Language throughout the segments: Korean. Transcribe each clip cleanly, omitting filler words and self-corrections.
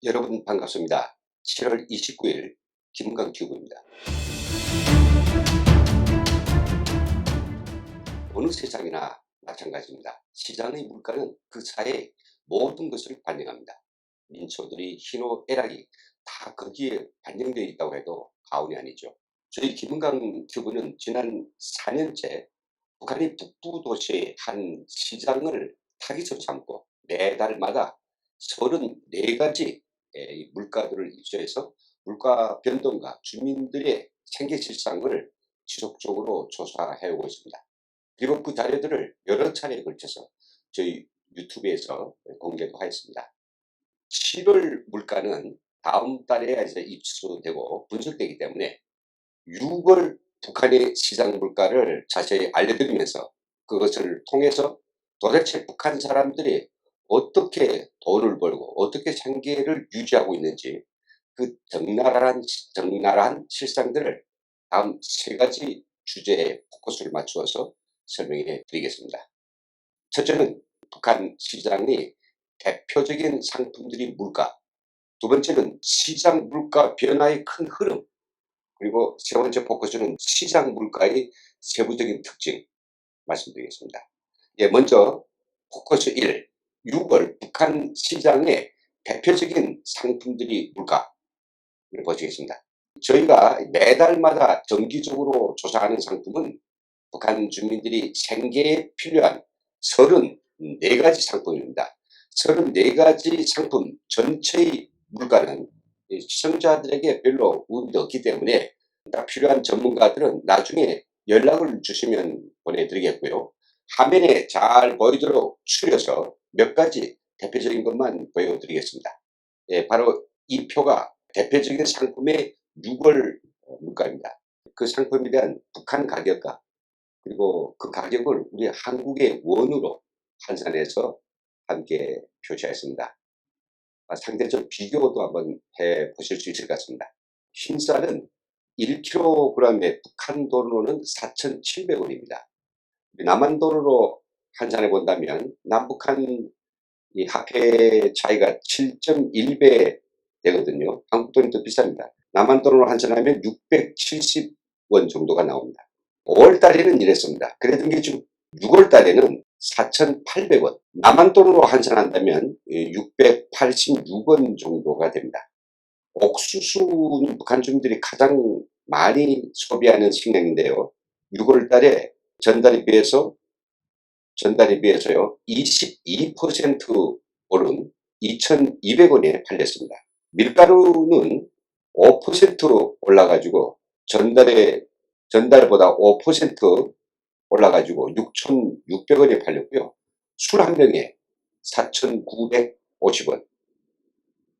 여러분 반갑습니다. 7월 29일 김강튜브입니다. 어느 세상이나 마찬가지입니다. 시장의 물가는 그 사이의 모든 것을 반영합니다. 민초들이 희노애락이 다 거기에 반영되어 있다고 해도 과언이 아니죠. 저희 김은강 튜브는 지난 4년째 북한의 북부 도시의 한 시장을 타깃으로 삼고 매달마다 34가지 이 물가들을 입수해서 물가 변동과 주민들의 생계 실상을 지속적으로 조사해 오고 있습니다. 그리고 그 자료들을 여러 차례에 걸쳐서 저희 유튜브에서 공개도 하였습니다. 7월 물가는 다음 달에 이제 입수되고 분석되기 때문에 6월 북한의 시장 물가를 자세히 알려드리면서 그것을 통해서 도대체 북한 사람들이 어떻게 돈을 벌고 어떻게 생계를 유지하고 있는지 그 적나라한 실상들을 다음 3가지 주제에 포커스를 맞추어서 설명해 드리겠습니다. 첫째는 북한 시장의 대표적인 상품들이 물가, 두 번째는 시장 물가 변화의 큰 흐름, 그리고 세 번째 포커스는 시장 물가의 세부적인 특징 말씀드리겠습니다. 예, 먼저 포커스 1, 6월 북한 시장의 대표적인 상품들이 물가를 보시겠습니다. 저희가 매달마다 정기적으로 조사하는 상품은 북한 주민들이 생계에 필요한 34가지 상품입니다. 34가지 상품 전체의 물가는 시청자들에게 별로 의미가 없기 때문에 필요한 전문가들은 나중에 연락을 주시면 보내드리겠고요. 화면에 잘 보이도록 추려서 몇 가지 대표적인 것만 보여드리겠습니다. 예, 바로 이 표가 대표적인 상품의 6월 물가입니다. 그 상품에 대한 북한 가격과 그리고 그 가격을 우리 한국의 원으로 환산해서 함께 표시했습니다. 상대적 비교도 한번 해 보실 수 있을 것 같습니다. 흰쌀은 1kg에 북한 돈으로는 4,700원입니다. 남한 돈으로 환산해 본다면 남북한 이 화폐 차이가 7.1배 되거든요. 한국 돈이 더 비쌉니다. 남한 돈으로 환산하면 670원 정도가 나옵니다. 5월 달에는 이랬습니다. 그랬던 게 지금 6월 달에는 4,800원. 남한 돈으로 환산한다면 686원 정도가 됩니다. 옥수수는 북한 주민들이 가장 많이 소비하는 식량인데요. 6월 달에 전달에 비해서요 22% 오른 2,200원에 팔렸습니다. 밀가루는 5% 올라가지고 전달보다 5% 올라가지고 6,600원에 팔렸고요. 술 한 병에 4,950원,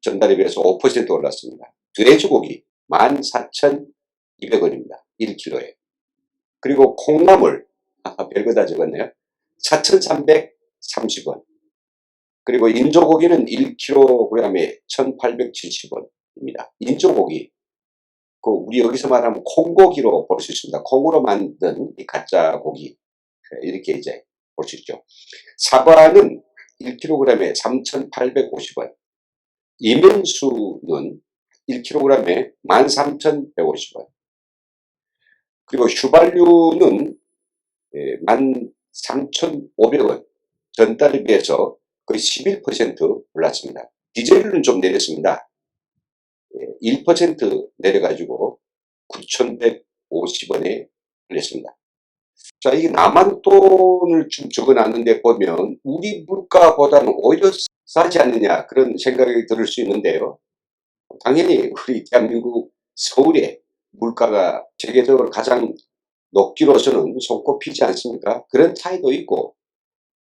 전달에 비해서 5% 올랐습니다. 돼지고기 14,200원입니다. 1kg에. 그리고 콩나물, 별거 다 적었네요. 4,330원. 그리고 인조고기는 1kg에 1,870원입니다. 인조고기, 우리 여기서 말하면 콩고기로 볼 수 있습니다. 콩으로 만든 이 가짜 고기, 이렇게 이제 볼 수 있죠. 사과는 1kg에 3,850원. 이면수는 1kg에 13,150원. 그리고 휘발유는 13,500원. 전달에 비해서 거의 11% 올랐습니다. 디젤은 좀 내렸습니다. 1% 내려가지고 9,150원에 올렸습니다. 자, 이게 남한 돈을 좀 적어놨는데 보면 우리 물가보다는 오히려 싸지 않느냐 그런 생각이 들을 수 있는데요. 당연히 우리 대한민국 서울의 물가가 세계적으로 가장 높기로서는 손꼽히지 않습니까? 그런 차이도 있고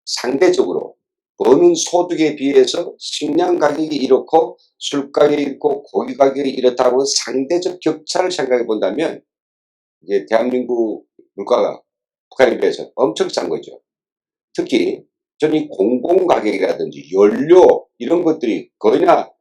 상대적으로 버는 소득에 비해서 식량 가격이 이렇고 술 가격이 이렇고 고기 가격이 이렇다고 상대적 격차를 생각해 본다면 이제 대한민국 물가가 북한에 비해서 엄청 싼 거죠. 특히 저는 이 공공가격이라든지 연료 이런 것들이 거의나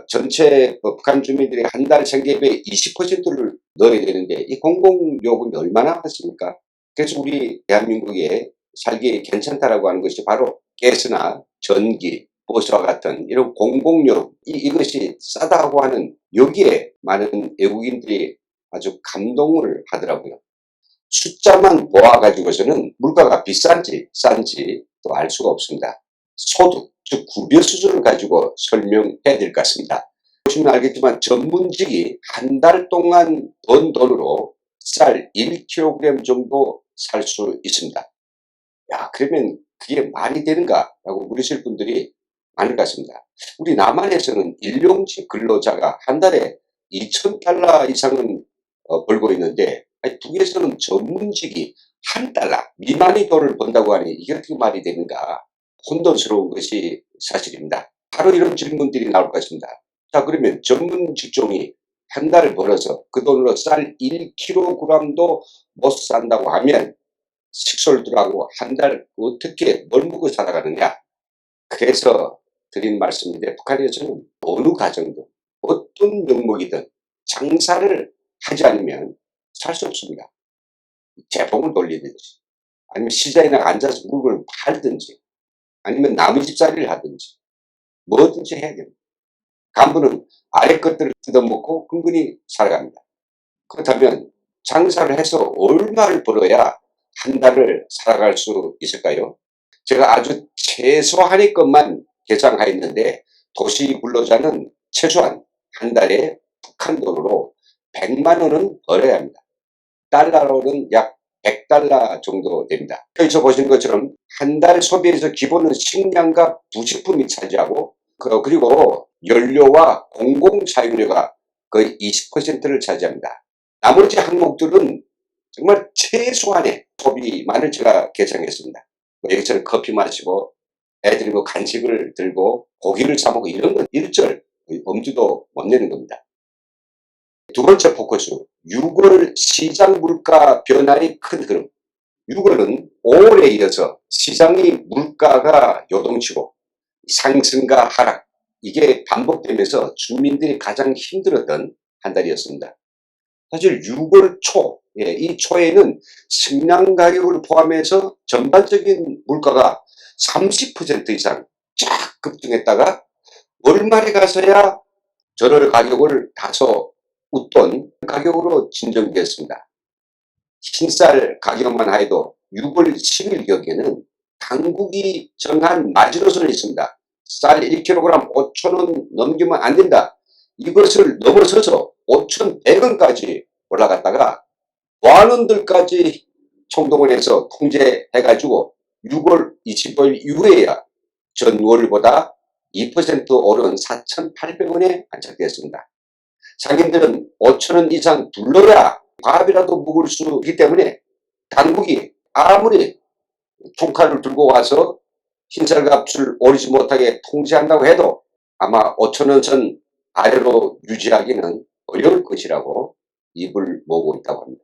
전체 북한 주민들이 한 달 생계비의 20%를 넣어야 되는데 이 공공요금이 얼마나 많습니까? 그래서 우리 대한민국에 살기 괜찮다라고 하는 것이 바로 가스나 전기, 버스와 같은 이런 공공요금 이것이 싸다고 하는 여기에 많은 외국인들이 아주 감동을 하더라고요. 숫자만 보아 가지고서는 물가가 비싼지 싼지 또 알 수가 없습니다. 소득, 즉 급여 수준을 가지고 설명해야 될 것 같습니다. 보시면 알겠지만 전문직이 한 달 동안 번 돈으로 쌀 1kg 정도 살 수 있습니다. 야, 그러면 그게 말이 되는가? 라고 물으실 분들이 많을 것 같습니다. 우리 남한에서는 일용직 근로자가 한 달에 2,000달러 이상은 벌고 있는데, 아니, 북에서는 전문직이 한 달러 미만의 돈을 번다고 하니 이게 어떻게 말이 되는가? 혼돈스러운 것이 사실입니다. 바로 이런 질문들이 나올 것 같습니다. 자, 그러면 전문 직종이 한 달 벌어서 그 돈으로 쌀 1kg도 못 산다고 하면 식솔들하고 한 달 어떻게 뭘 먹고 살아가느냐. 그래서 드린 말씀인데, 북한에서는 어느 가정도 어떤 명목이든 장사를 하지 않으면 살 수 없습니다. 재봉을 돌리든지 아니면 시장에 나가 앉아서 물건을 팔든지 아니면 나무집살이를 하든지 뭐든지 해야 됩니다. 간부는 아래 것들을 뜯어먹고 근근히 살아갑니다. 그렇다면 장사를 해서 얼마를 벌어야 한 달을 살아갈 수 있을까요? 제가 아주 최소한의 것만 계산하였는데, 도시 근로자는 최소한 한 달에 북한 돈으로 100만 원은 벌어야 합니다. 달러로는 약 100달러 정도 됩니다. 여기서 보시는 것처럼 한 달 소비에서 기본은 식량과 부식품이 차지하고, 그리고 연료와 공공사용료가 거의 20%를 차지합니다. 나머지 항목들은 정말 최소한의 소비만을 제가 계산했습니다. 뭐 여기처럼 커피 마시고 애들이 뭐 간식을 들고 고기를 사 먹고 이런 건 일절 엄두도 못 내는 겁니다. 두 번째 포커스, 6월 시장 물가 변화의 큰 흐름. 6월은 5월에 이어서 시장의 물가가 요동치고 상승과 하락, 이게 반복되면서 주민들이 가장 힘들었던 한 달이었습니다. 사실 6월 초, 이 초에는 식량 가격을 포함해서 전반적인 물가가 30% 이상 쫙 급등했다가 월말에 가서야 전월 가격을 다소 웃돈 가격으로 진정되었습니다. 흰쌀 가격만 해도 6월 10일 격에는 당국이 정한 마지노선이 있습니다. 쌀 1kg 5,000원 넘기면 안 된다. 이것을 넘어서서 5,100원까지 올라갔다가 보안원들까지 총동원 해서 통제해가지고 6월 25일 이후에야 전월보다 2% 오른 4,800원에 안착되었습니다. 상인들은 5,000원 이상 불러야 밥이라도 먹을 수 있기 때문에 당국이 아무리 총칼을 들고 와서 흰쌀값을 오르지 못하게 통제한다고 해도 아마 5,000원 선 아래로 유지하기는 어려울 것이라고 입을 모으고 있다고 합니다.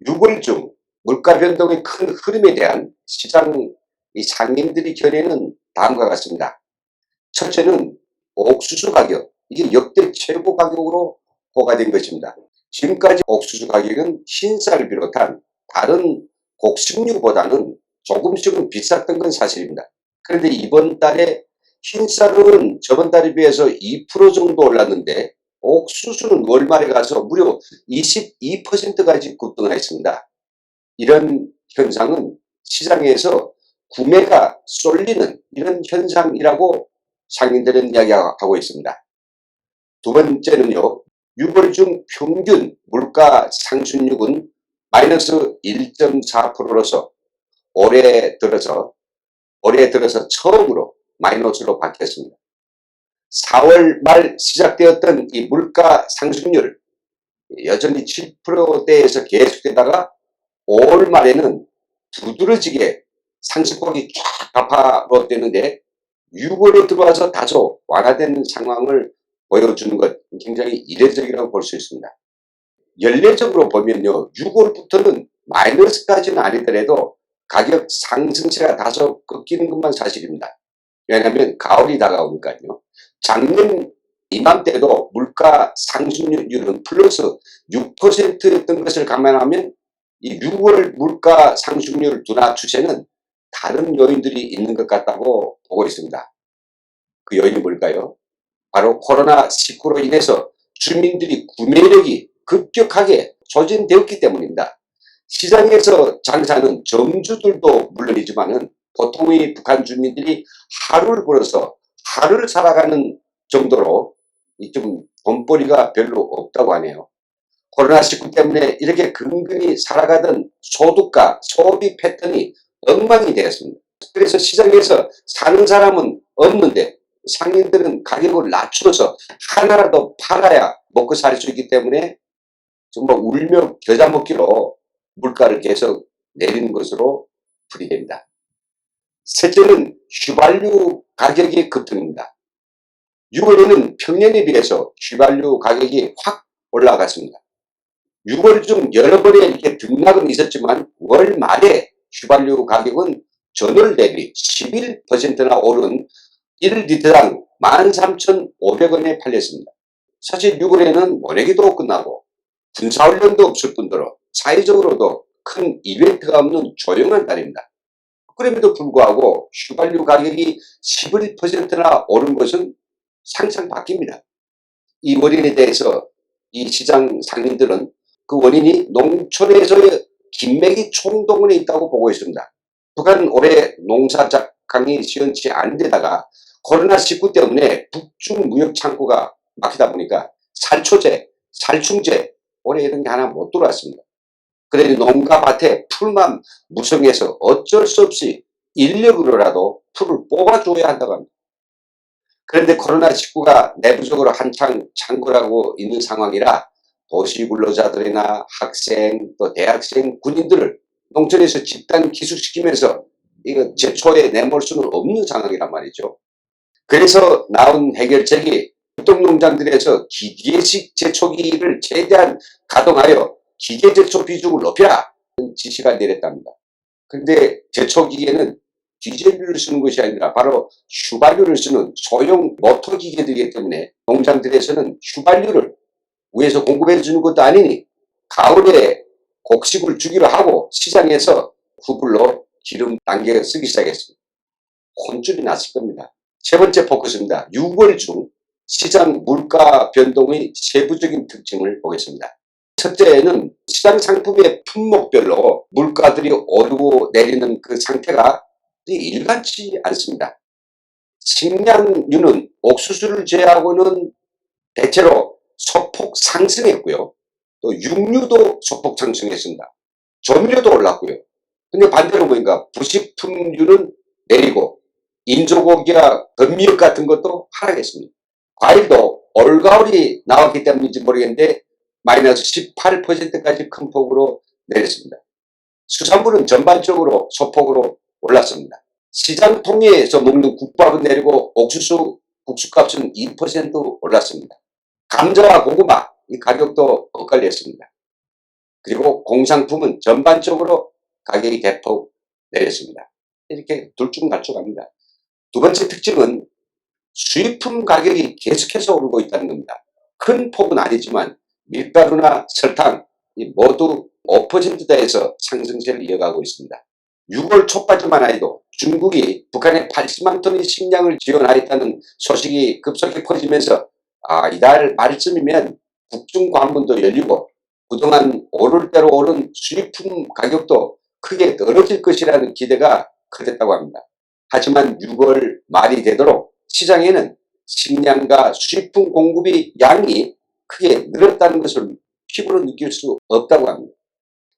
6월 중 물가 변동의 큰 흐름에 대한 시장 상인들의 견해는 다음과 같습니다. 첫째는 옥수수 가격, 이게 역대 최고 가격으로 호가된 것입니다. 지금까지 옥수수 가격은 흰쌀을 비롯한 다른 곡식류보다는 조금씩은 비쌌던 건 사실입니다. 그런데 이번 달에 흰쌀은 저번 달에 비해서 2% 정도 올랐는데 옥수수는 월말에 가서 무려 22%까지 급등했습니다. 이런 현상은 시장에서 구매가 쏠리는 이런 현상이라고 상인들은 이야기하고 있습니다. 두 번째는요, 6월 중 평균 물가 상승률은 마이너스 1.4%로서 올해 들어서 처음으로 마이너스로 바뀌었습니다. 4월 말 시작되었던 이 물가 상승률 여전히 7%대에서 계속되다가 5월 말에는 두드러지게 상승폭이 쫙 가파로되는데 6월에 들어와서 다소 완화되는 상황을 보여주는 것, 굉장히 이례적이라고 볼 수 있습니다. 연례적으로 보면요, 6월부터는 마이너스까지는 아니더라도 가격 상승세가 다소 꺾이는 것만 사실입니다. 왜냐하면 가을이 다가오니까요. 작년 이맘때도 물가 상승률은 플러스 6%였던 것을 감안하면 이 6월 물가 상승률 둔화 추세는 다른 요인들이 있는 것 같다고 보고 있습니다. 그 요인이 뭘까요? 바로 코로나19로 인해서 주민들이 구매력이 급격하게 소진되었기 때문입니다. 시장에서 장사하는 점주들도 물론이지만은 보통의 북한 주민들이 하루를 벌어서 하루를 살아가는 정도로 좀 돈벌이가 별로 없다고 하네요. 코로나19 때문에 이렇게 근근히 살아가던 소득과 소비 패턴이 엉망이 되었습니다. 그래서 시장에서 사는 사람은 없는데 상인들은 가격을 낮춰서 하나라도 팔아야 먹고 살 수 있기 때문에 정말 울며 겨자 먹기로 물가를 계속 내리는 것으로 풀이됩니다. 셋째는 휘발유 가격의 급등입니다. 6월에는 평년에 비해서 휘발유 가격이 확 올라갔습니다. 6월 중 여러 번의 이렇게 등락은 있었지만 월 말에 휘발유 가격은 전월 대비 11%나 오른 1리터당 13,500원에 팔렸습니다. 사실 6월에는 모내기도 끝나고 군사훈련도 없을 뿐더러 사회적으로도 큰 이벤트가 없는 조용한 달입니다. 그럼에도 불구하고 휘발유 가격이 11%나 오른 것은 상상 밖입니다. 이 원인에 대해서 이 시장 상인들은 그 원인이 농촌에서의 긴매기 총동원에 있다고 보고 있습니다. 북한은 올해 농사 작황이 시원치 않은 데다가 코로나19 때문에 북중 무역 창구가 막히다 보니까 살초제, 살충제 올해 이런 게 하나 못 들어왔습니다. 그러니 농가 밭에 풀만 무성해서 어쩔 수 없이 인력으로라도 풀을 뽑아줘야 한다고 합니다. 그런데 코로나19가 내부적으로 한창 창궐하고 있는 상황이라 도시 근로자들이나 학생, 또 대학생, 군인들을 농촌에서 집단 기숙시키면서 이거 제초에 내몰 수는 없는 상황이란 말이죠. 그래서 나온 해결책이 협동농장들에서 기계식 제초기를 최대한 가동하여 기계 제초 비중을 높여라 지시가 내렸답니다. 그런데 제초기계는 디젤유를 쓰는 것이 아니라 바로 휘발유를 쓰는 소형 모터 기계들이기 때문에 농장들에서는 휘발유를 위에서 공급해 주는 것도 아니니 가을에 곡식을 주기로 하고 시장에서 후불로 기름 당겨 쓰기 시작했습니다. 혼쭐이 났을 겁니다. 세 번째 포커스입니다. 6월 중 시장 물가 변동의 세부적인 특징을 보겠습니다. 첫째는 시장 상품의 품목별로 물가들이 오르고 내리는 그 상태가 일관치 않습니다. 식량류는 옥수수를 제외하고는 대체로 소폭 상승했고요. 또 육류도 소폭 상승했습니다. 조미료도 올랐고요. 근데 반대로 보니까 부식품류는 내리고 인조고기와 건미역 같은 것도 하락했습니다. 과일도 올가을이 나왔기 때문인지 모르겠는데 마이너스 18%까지 큰 폭으로 내렸습니다. 수산물은 전반적으로 소폭으로 올랐습니다. 시장 통에서 먹는 국밥은 내리고 옥수수 국수값은 2% 올랐습니다. 감자와 고구마 이 가격도 엇갈렸습니다. 그리고 공산품은 전반적으로 가격이 대폭 내렸습니다. 이렇게 둘쭉날쭉합니다. 두 번째 특징은 수입품 가격이 계속해서 오르고 있다는 겁니다. 큰 폭은 아니지만 밀가루나 설탕 모두 5%대에서 상승세를 이어가고 있습니다. 6월 초까지만 해도 중국이 북한에 80만 톤의 식량을 지원하였다는 소식이 급속히 퍼지면서 이달 말쯤이면 국중 관문도 열리고 그동안 오를 대로 오른 수입품 가격도 크게 떨어질 것이라는 기대가 커졌다고 합니다. 하지만 6월 말이 되도록 시장에는 식량과 수입품 공급이 양이 크게 늘었다는 것을 피부로 느낄 수 없다고 합니다.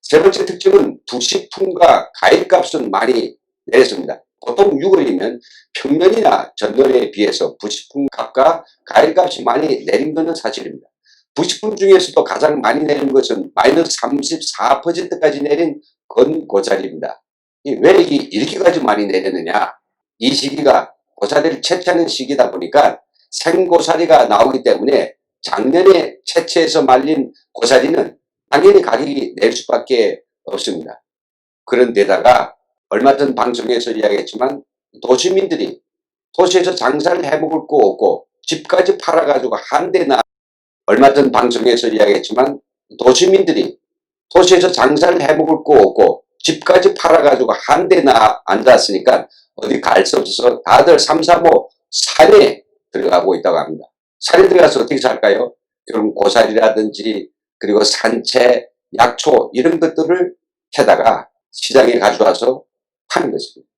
세 번째 특징은 부식품과 과일값은 많이 내렸습니다. 보통 6월이면 평년이나 전월에 비해서 부식품 값과 과일값이 많이 내린 것은 사실입니다. 부식품 중에서도 가장 많이 내린 것은 마이너스 34%까지 내린 건고사리입니다. 왜 이렇게까지 많이 내렸느냐? 이 시기가 고사리를 채취하는 시기다 보니까 생고사리가 나오기 때문에 작년에 채취해서 말린 고사리는 당연히 가격이 낼 수밖에 없습니다. 그런데다가 얼마 전 방송에서 이야기했지만 도시민들이 도시에서 장사를 해먹을 거 없고 집까지 팔아가지고 한 대나 얼마 전 방송에서 이야기했지만 도시민들이 도시에서 장사를 해먹을 거 없고 집까지 팔아가지고 한 대나 앉았으니까 어디 갈 수 없어서 다들 삼삼오오 산에 들어가고 있다고 합니다. 산에 들어가서 어떻게 살까요? 결국 고사리라든지 그리고 산채, 약초 이런 것들을 캐다가 시장에 가져와서 파는 것입니다.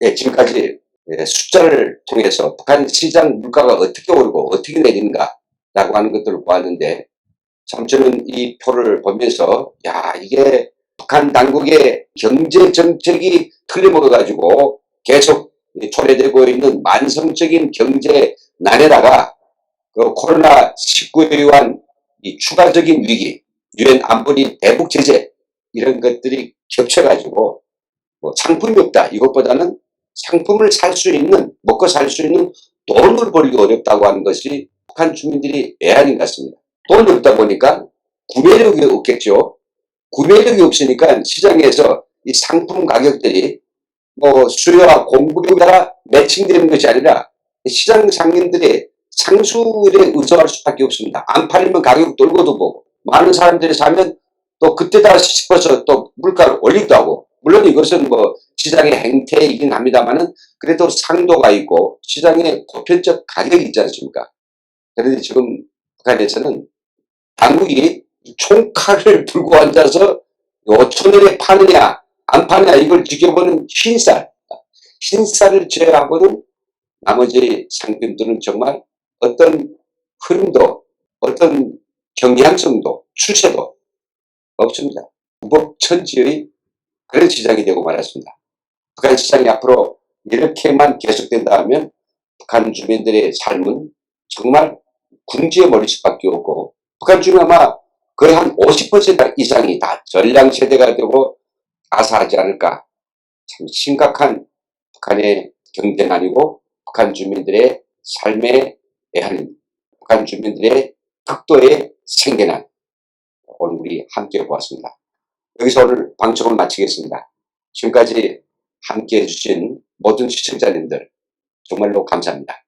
예, 지금까지 숫자를 통해서 북한 시장 물가가 어떻게 오르고 어떻게 내리는가라고 하는 것들을 보았는데, 참 저는 이 표를 보면서 야, 이게 북한 당국의 경제 정책이 틀려먹어가지고 계속 초래되고 있는 만성적인 경제 난에다가 그 코로나19에 의한 이 추가적인 위기, 유엔 안보리 대북 제재 이런 것들이 겹쳐가지고 뭐 상품이 없다. 이것보다는 상품을 살 수 있는, 먹고 살 수 있는 돈을 벌기 어렵다고 하는 것이 북한 주민들이 애환인 것 같습니다. 돈이 없다 보니까 구매력이 없겠죠. 구매력이 없으니까 시장에서 이 상품 가격들이 뭐 수요와 공급에 따라 매칭되는 것이 아니라 시장 상인들의 상술에 의존할 수밖에 없습니다. 안 팔리면 가격 떨고도 보고, 많은 사람들이 사면 또 그때다 싶어서 또 물가를 올리기도 하고, 물론 이것은 뭐 시장의 행태이긴 합니다만은 그래도 상도가 있고 시장의 보편적 가격이 있지 않습니까? 그런데 지금 북한에서는 당국이 총칼을 들고 앉아서 5,000원에 파느냐 안 파느냐 이걸 지켜보는 흰쌀을 제외하고는 나머지 상품들은 정말 어떤 흐름도, 어떤 경향성도, 추세도 없습니다. 무법천지의 그런 시장이 되고 말았습니다. 북한 시장이 앞으로 이렇게만 계속된다 하면 북한 주민들의 삶은 정말 궁지에 몰릴 수밖에 없고, 북한 주민 아마 거의 한 50% 이상이 다 전량세대가 되고 가사하지 않을까. 참 심각한 북한의 경제난이고 북한 주민들의 삶의 애환입니다. 북한 주민들의 극도의 생계난, 오늘 우리 함께 보았습니다. 여기서 오늘 방송을 마치겠습니다. 지금까지 함께 해주신 모든 시청자님들 정말로 감사합니다.